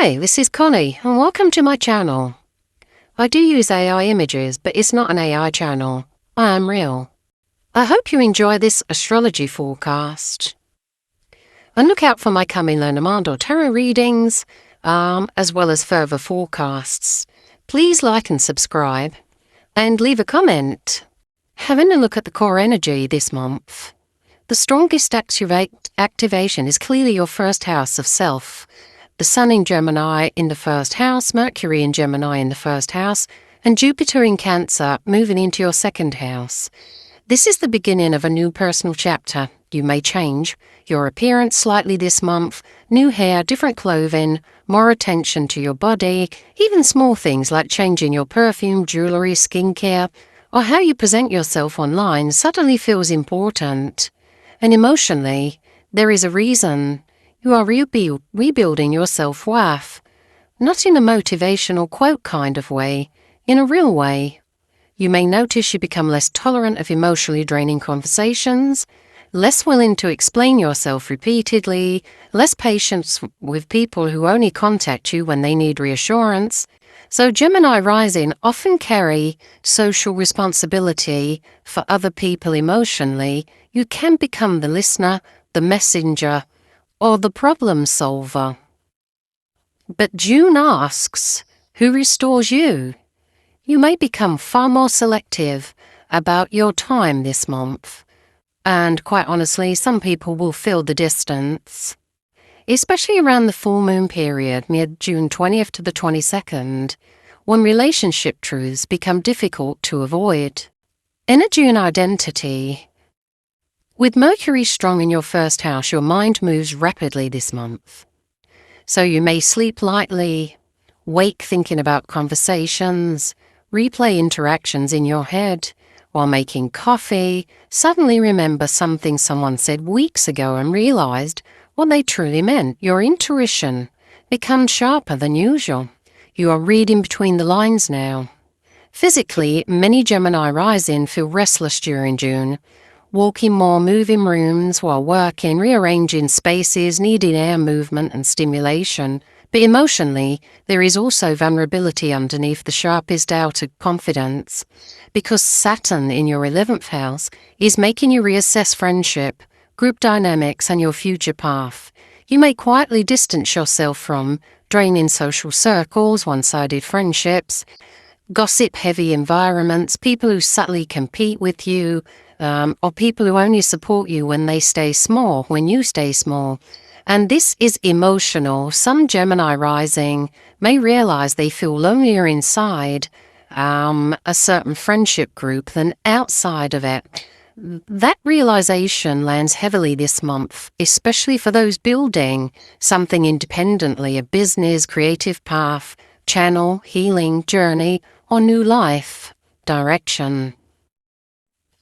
Hi, this is Connie, and welcome to my channel. I do use AI images, but it's not an AI channel. I am real. I hope you enjoy this astrology forecast. And look out for my coming Lenormand or tarot readings, as well as further forecasts. Please like and subscribe, and leave a comment. Having a look at the core energy this month. The strongest activation is clearly your first house of self. The Sun in Gemini in the first house, Mercury in Gemini in the first house, and Jupiter in Cancer moving into your second house. This is the beginning of a new personal chapter. You may change your appearance slightly this month, new hair, different clothing, more attention to your body, even small things like changing your perfume, jewelry, skincare, or how you present yourself online suddenly feels important. And emotionally, there is a reason. You are rebuilding your self-worth, not in a motivational quote kind of way, in a real way. You may notice you become less tolerant of emotionally draining conversations, less willing to explain yourself repeatedly, less patience with people who only contact you when they need reassurance. So Gemini Rising often carry social responsibility for other people emotionally. You can become the listener, the messenger, or the problem solver. But June asks, who restores you? You may become far more selective about your time this month. And quite honestly, some people will feel the distance, especially around the full moon period, mid-June 20th to the 22nd, when relationship truths become difficult to avoid. Energy and identity. With Mercury strong in your first house, your mind moves rapidly this month. So you may sleep lightly, wake thinking about conversations, replay interactions in your head, while making coffee, suddenly remember something someone said weeks ago and realized what they truly meant. Your intuition becomes sharper than usual. You are reading between the lines now. Physically, many Gemini Rising feel restless during June, walking more, moving rooms while working, rearranging spaces, needing air movement and stimulation. But emotionally, there is also vulnerability underneath the sharpest outer confidence, because Saturn in your 11th house is making you reassess friendship, group dynamics, and your future path. You may quietly distance yourself from draining social circles, one-sided friendships, gossip-heavy environments, people who subtly compete with you, or people who only support you when you stay small. And this is emotional. Some Gemini Rising may realize they feel lonelier inside a certain friendship group than outside of it. That realization lands heavily this month, especially for those building something independently, a business, creative path, channel, healing, journey, or new life direction.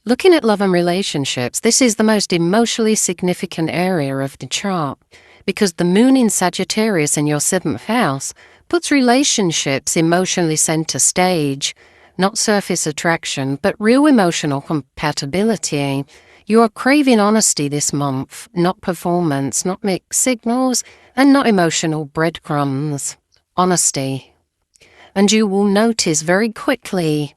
Looking at love and relationships, this is the most emotionally significant area of the chart, because the moon in Sagittarius in your 7th house puts relationships emotionally center stage, not surface attraction, but real emotional compatibility. You are craving honesty this month, not performance, not mixed signals, and not emotional breadcrumbs. Honesty. And you will notice very quickly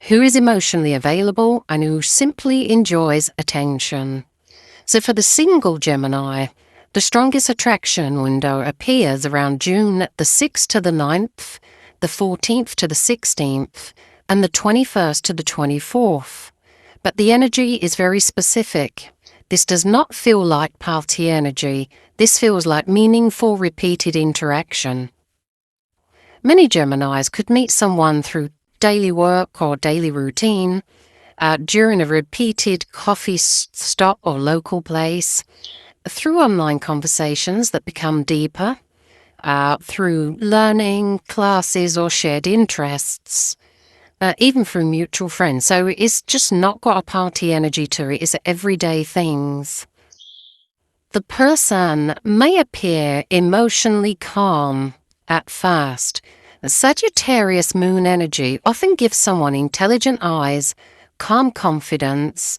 who is emotionally available and who simply enjoys attention. So for the single Gemini, the strongest attraction window appears around June the 6th to the 9th, the 14th to the 16th, and the 21st to the 24th. But the energy is very specific. This does not feel like party energy. This feels like meaningful, repeated interaction. Many Geminis could meet someone through daily work or daily routine, during a repeated coffee stop or local place, through online conversations that become deeper, through learning, classes, or shared interests, even through mutual friends. So it's just not got a party energy to it. It's everyday things. The person may appear emotionally calm at first. The Sagittarius moon energy often gives someone intelligent eyes, calm confidence,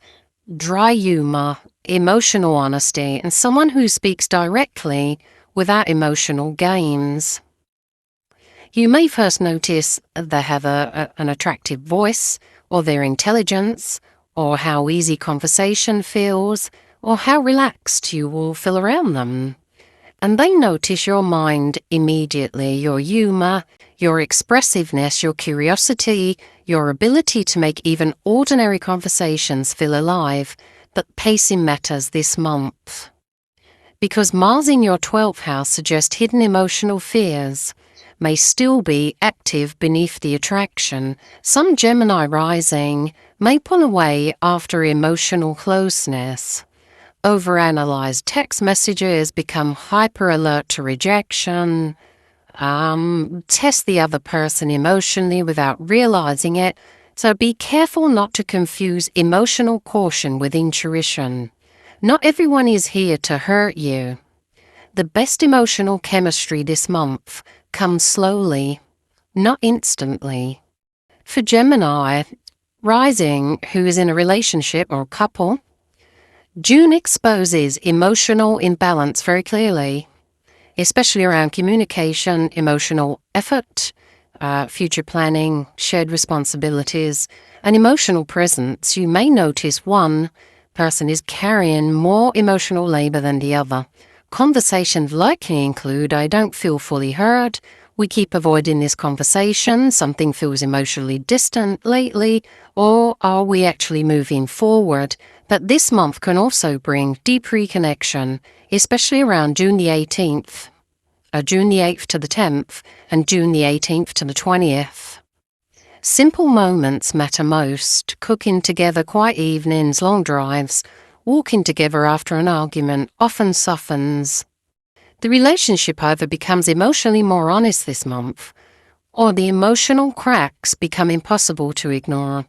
dry humor, emotional honesty, and someone who speaks directly without emotional games. You may first notice they have an attractive voice, or their intelligence, or how easy conversation feels, or how relaxed you will feel around them. And they notice your mind immediately, your humor, your expressiveness, your curiosity, your ability to make even ordinary conversations feel alive. But pacing matters this month. Because Mars in your 12th house suggests hidden emotional fears may still be active beneath the attraction. Some Gemini rising may pull away after emotional closeness. Overanalyze text messages, become hyper alert to rejection, test the other person emotionally without realizing it. So be careful not to confuse emotional caution with intuition. Not everyone is here to hurt you. The best emotional chemistry this month comes slowly, not instantly. For Gemini rising, who is in a relationship or couple, June exposes emotional imbalance very clearly, especially around communication, emotional effort, future planning, shared responsibilities, and emotional presence. You may notice one person is carrying more emotional labor than the other. Conversations likely include, "I don't feel fully heard," "We keep avoiding this conversation," "Something feels emotionally distant lately," or "Are we actually moving forward?" But this month can also bring deep reconnection, especially around June the 18th, June the 8th to the 10th, and June the 18th to the 20th. Simple moments matter most. Cooking together, quiet evenings, long drives, walking together after an argument often softens. The relationship either becomes emotionally more honest this month, or the emotional cracks become impossible to ignore.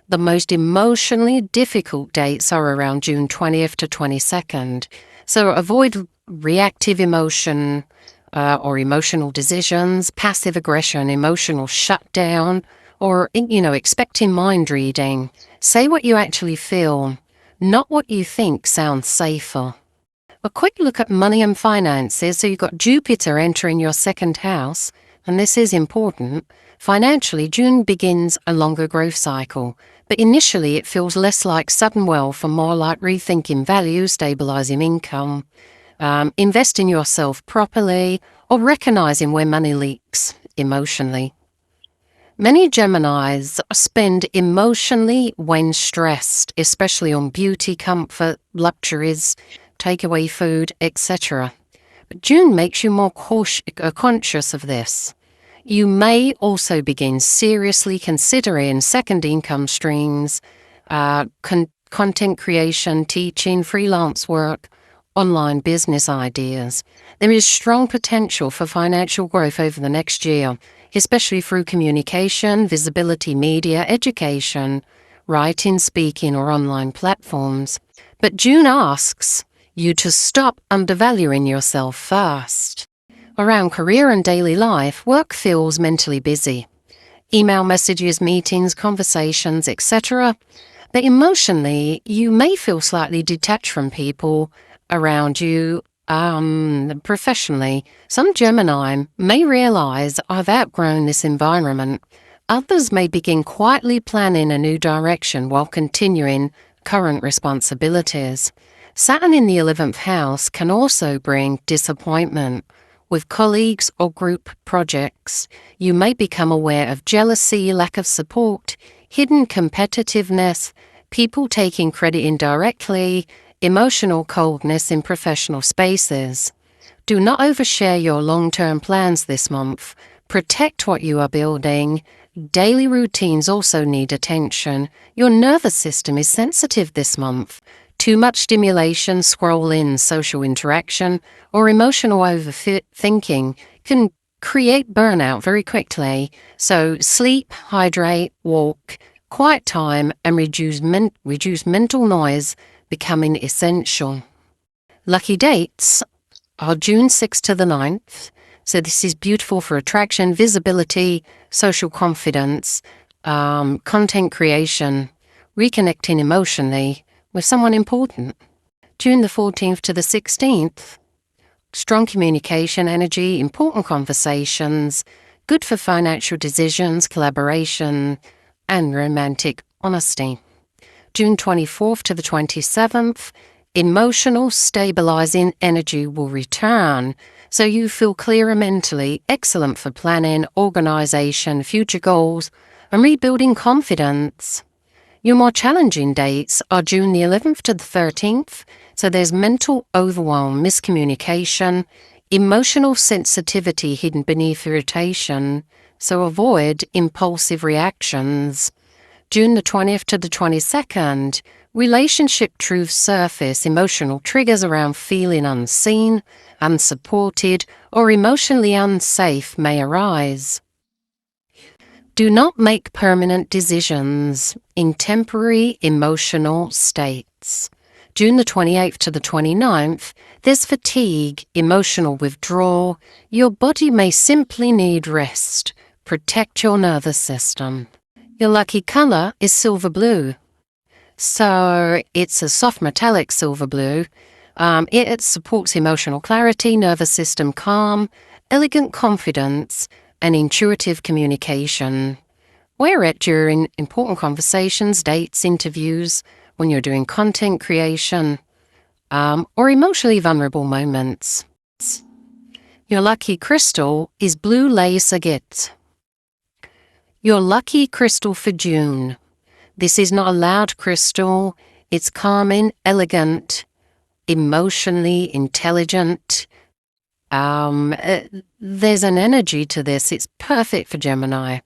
The most emotionally difficult dates are around June 20th to 22nd, so avoid reactive emotion or emotional decisions, passive aggression, emotional shutdown, or, expecting mind reading. Say what you actually feel, not what you think sounds safer. A quick look at money and finances. So you've got Jupiter entering your second house, and this is important. Financially, June begins a longer growth cycle, but initially it feels less like sudden wealth and more like rethinking values, stabilizing income, invest in yourself properly, or recognizing where money leaks emotionally. Many Geminis spend emotionally when stressed, especially on beauty, comfort, luxuries, takeaway food, etc. But June makes you more conscious of this. You may also begin seriously considering second income streams, content creation, teaching, freelance work, online business ideas. There is strong potential for financial growth over the next year, especially through communication, visibility, media, education, writing, speaking, or online platforms. But June asks you to stop undervaluing yourself first. Around career and daily life, work feels mentally busy. Email messages, meetings, conversations, etc. But emotionally, you may feel slightly detached from people around you. Professionally, some Gemini may realize, "I've outgrown this environment." Others may begin quietly planning a new direction while continuing current responsibilities. Saturn in the 11th house can also bring disappointment. With colleagues or group projects, you may become aware of jealousy, lack of support, hidden competitiveness, people taking credit indirectly, emotional coldness in professional spaces. Do not overshare your long-term plans this month. Protect what you are building. Daily routines also need attention. Your nervous system is sensitive this month. Too much stimulation, scrolling, social interaction, or emotional overthinking can create burnout very quickly. So sleep, hydrate, walk, quiet time, and reduce mental noise becoming essential. Lucky dates are June 6th to the 9th. So this is beautiful for attraction, visibility, social confidence, content creation, reconnecting emotionally with someone important. June the 14th to the 16th, strong communication energy, important conversations, Good for financial decisions, collaboration, and romantic honesty. June 24th to the 27th, emotional stabilizing energy will return, so you feel clearer mentally, excellent for planning, organization, future goals, and rebuilding confidence. Your more challenging dates are June the 11th to the 13th, so there's mental overwhelm, miscommunication, emotional sensitivity hidden beneath irritation, so avoid impulsive reactions. June the 20th to the 22nd, relationship truths surface, emotional triggers around feeling unseen, unsupported, or emotionally unsafe may arise. Do not make permanent decisions in temporary emotional states. June the 28th to the 29th, there's fatigue, emotional withdrawal. Your body may simply need rest. Protect your nervous system. Your lucky color is silver blue. So it's a soft metallic silver blue. It supports emotional clarity, nervous system calm, elegant confidence, and intuitive communication. Wear it during important conversations, dates, interviews, when you're doing content creation, or emotionally vulnerable moments. Your lucky crystal is blue lace agate. Your lucky crystal for June. This is not a loud crystal. It's calming, elegant, emotionally intelligent. There's an energy to this. It's perfect for Gemini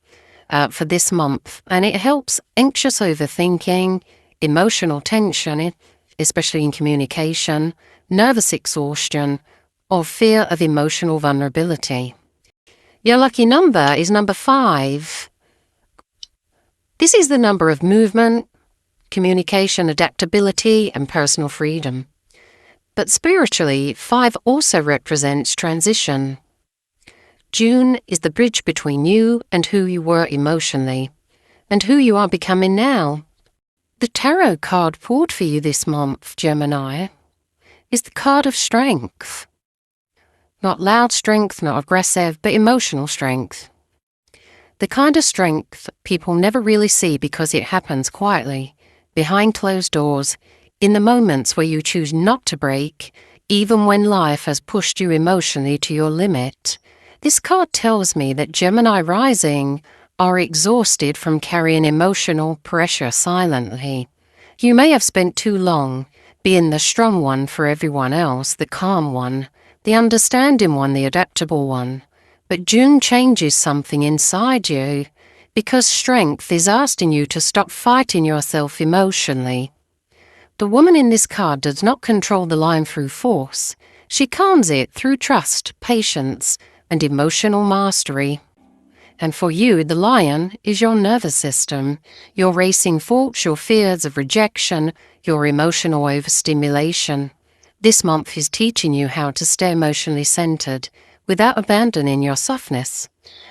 for this month, and it helps anxious overthinking, emotional tension, especially in communication, nervous exhaustion, or fear of emotional vulnerability. Your lucky number is number 5. This is the number of movement, communication, adaptability, and personal freedom. But spiritually, 5 also represents transition. June is the bridge between you and who you were emotionally, and who you are becoming now. The tarot card pulled for you this month, Gemini, is the card of strength. Not loud strength, not aggressive, but emotional strength. The kind of strength people never really see because it happens quietly, behind closed doors, in the moments where you choose not to break, even when life has pushed you emotionally to your limit. This card tells me that Gemini Rising are exhausted from carrying emotional pressure silently. You may have spent too long being the strong one for everyone else, the calm one, the understanding one, the adaptable one. But June changes something inside you, because strength is asking you to stop fighting yourself emotionally. The woman in this card does not control the line through force. She calms it through trust, patience, and emotional mastery. And for you, the lion is your nervous system, your racing thoughts, your fears of rejection, your emotional overstimulation. This month is teaching you how to stay emotionally centered without abandoning your softness.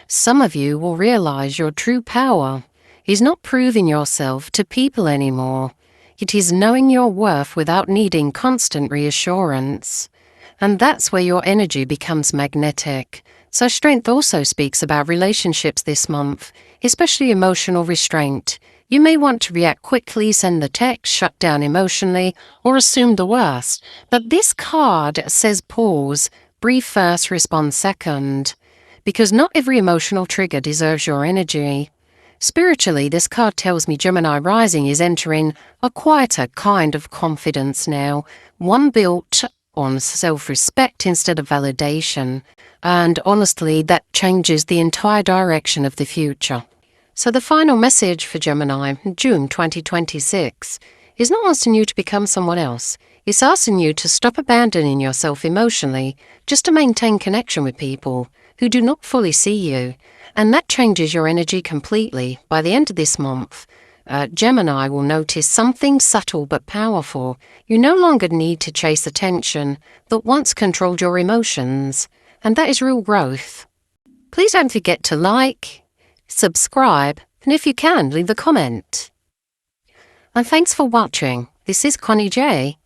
Some of you will realize your true power is not proving yourself to people anymore. It is knowing your worth without needing constant reassurance. And that's where your energy becomes magnetic. So strength also speaks about relationships this month, especially emotional restraint. You may want to react quickly, send the text, shut down emotionally, or assume the worst. But this card says pause, breathe first, respond second. Because not every emotional trigger deserves your energy. Spiritually, this card tells me Gemini Rising is entering a quieter kind of confidence now, one built on self-respect instead of validation. And honestly, that changes the entire direction of the future. So the final message for Gemini, June 2026, is not asking you to become someone else. It's asking you to stop abandoning yourself emotionally just to maintain connection with people who do not fully see you. And that changes your energy completely. By the end of this month, Gemini will notice something subtle but powerful. You no longer need to chase attention that once controlled your emotions. And that is real growth. Please don't forget to like, subscribe, and if you can, leave a comment. And thanks for watching. This is Connie J.